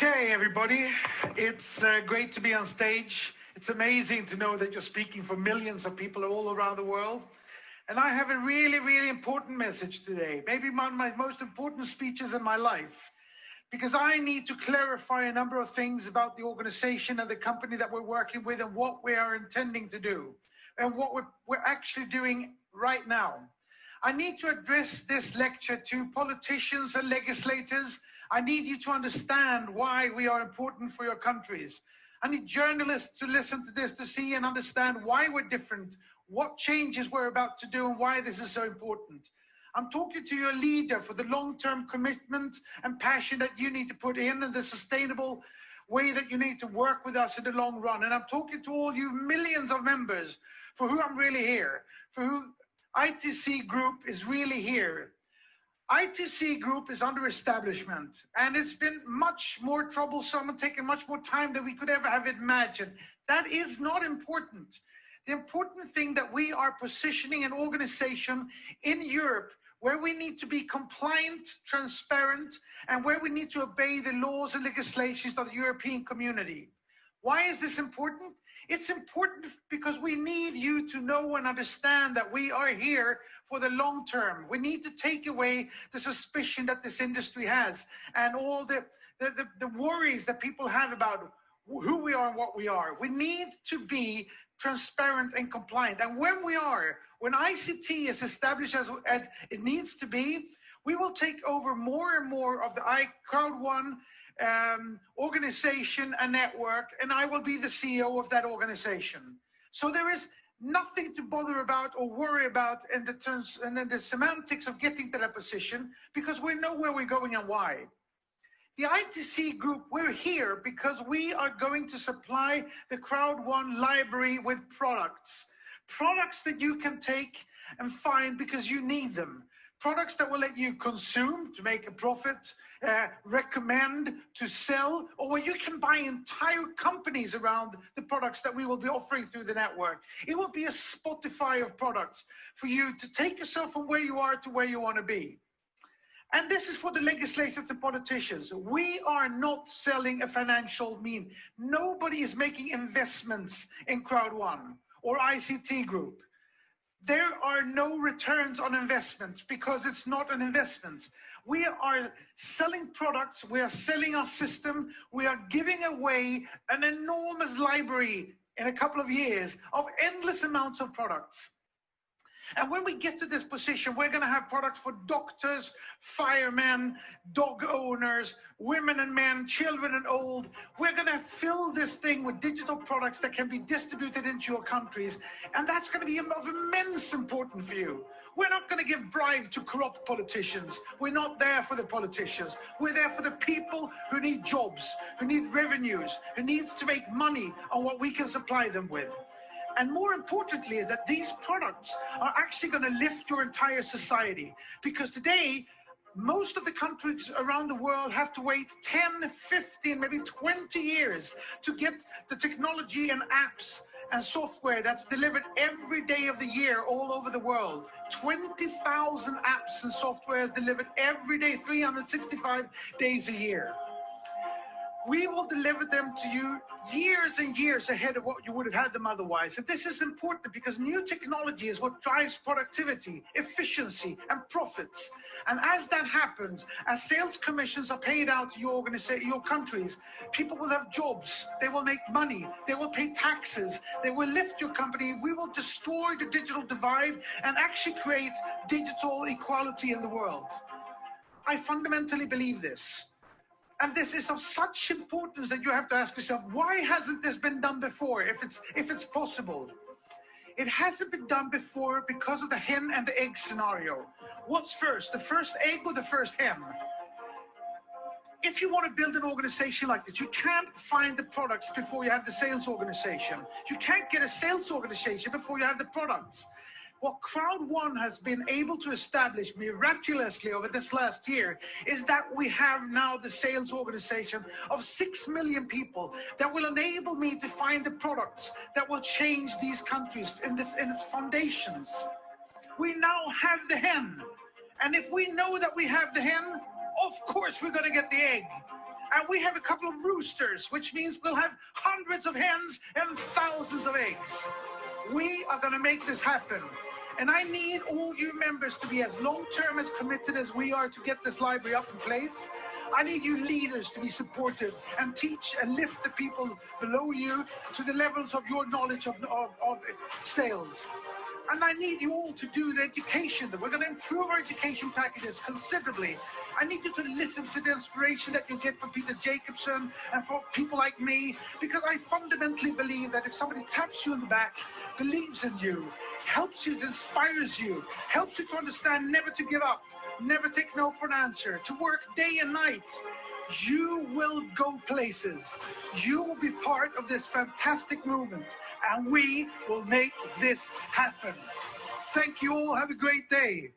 Okay, everybody, it's great to be on stage. It's amazing to know that you're speaking for millions of people all around the world. And I have a really, really important message today. Maybe one of my most important speeches in my life. Because I need to clarify a number of things about the organization and the company that we're working with and what we are intending to do. And what we're actually doing right now. I need to address this lecture to politicians and legislators. I need you to understand why we are important for your countries. I need journalists to listen to this to see and understand why we're different, what changes we're about to do, and why this is so important. I'm talking to your leader for the long-term commitment and passion that you need to put in and the sustainable way that you need to work with us in the long run. And I'm talking to all you millions of members for who I'm really here, for who ITC Group is really here. ITC Group is under establishment, and it's been much more troublesome and taken much more time than we could ever have imagined. That is not important. The important thing that we are positioning an organization in Europe where we need to be compliant, transparent, and where we need to obey the laws and legislations of the European community. Why is this important? It's important because we need you to know and understand that we are here for the long term. We need to take away the suspicion that this industry has and all the worries that people have about who we are and what we are. We need to be transparent and compliant. And when ICT is established as it needs to be, we will take over more and more of the Crowd1 organization and network, and I will be the CEO of that organization. So there is nothing to bother about or worry about in the terms and then the semantics of getting to that position, because we know where we're going and why. The ITC Group, we're here because we are going to supply the Crowd1 library with products that you can take and find because you need them. Products that will let you consume to make a profit, recommend to sell, or where you can buy entire companies around the products that we will be offering through the network. It will be a Spotify of products for you to take yourself from where you are to where you want to be. And this is for the legislators and politicians. We are not selling a financial mean. Nobody is making investments in Crowd1 or ICT Group. There are no returns on investments because it's not an investment. We are selling products, we are selling our system, we are giving away an enormous library in a couple of years of endless amounts of products. And when we get to this position, we're going to have products for doctors, firemen, dog owners, women and men, children and old. We're going to fill this thing with digital products that can be distributed into your countries. And that's going to be of immense importance for you. We're not going to give bribe to corrupt politicians. We're not there for the politicians. We're there for the people who need jobs, who need revenues, who needs to make money on what we can supply them with. And more importantly is that these products are actually going to lift your entire society. Because today, most of the countries around the world have to wait 10, 15, maybe 20 years to get the technology and apps and software that's delivered every day of the year all over the world. 20,000 apps and software is delivered every day, 365 days a year. We will deliver them to you years and years ahead of what you would have had them otherwise. And this is important because new technology is what drives productivity, efficiency, and profits. And as that happens, as sales commissions are paid out to your countries, people will have jobs, they will make money, they will pay taxes, they will lift your company. We will destroy the digital divide and actually create digital equality in the world. I fundamentally believe this. And this is of such importance that you have to ask yourself, why hasn't this been done before, if it's possible? It hasn't been done before because of the hen and the egg scenario. What's first, the first egg or the first hen? If you want to build an organization like this, you can't find the products before you have the sales organization. You can't get a sales organization before you have the products. What Crowd1 has been able to establish miraculously over this last year is that we have now the sales organization of 6 million people that will enable me to find the products that will change these countries in its foundations. We now have the hen. And if we know that we have the hen, of course we're going to get the egg. And we have a couple of roosters, which means we'll have hundreds of hens and thousands of eggs. We are going to make this happen. And I need all you members to be as long-term, as committed as we are to get this library up in place. I need you leaders to be supportive and teach and lift the people below you to the levels of your knowledge of sales. And I need you all to do the education. We're going to improve our education packages considerably. I need you to listen to the inspiration that you get from Peter Jacobson and from people like me, because I fundamentally believe that if somebody taps you in the back, believes in you, helps you, inspires you, helps you to understand never to give up, never take no for an answer, to work day and night, you will go places. You will be part of this fantastic movement, and we will make this happen. Thank you all. Have a great day.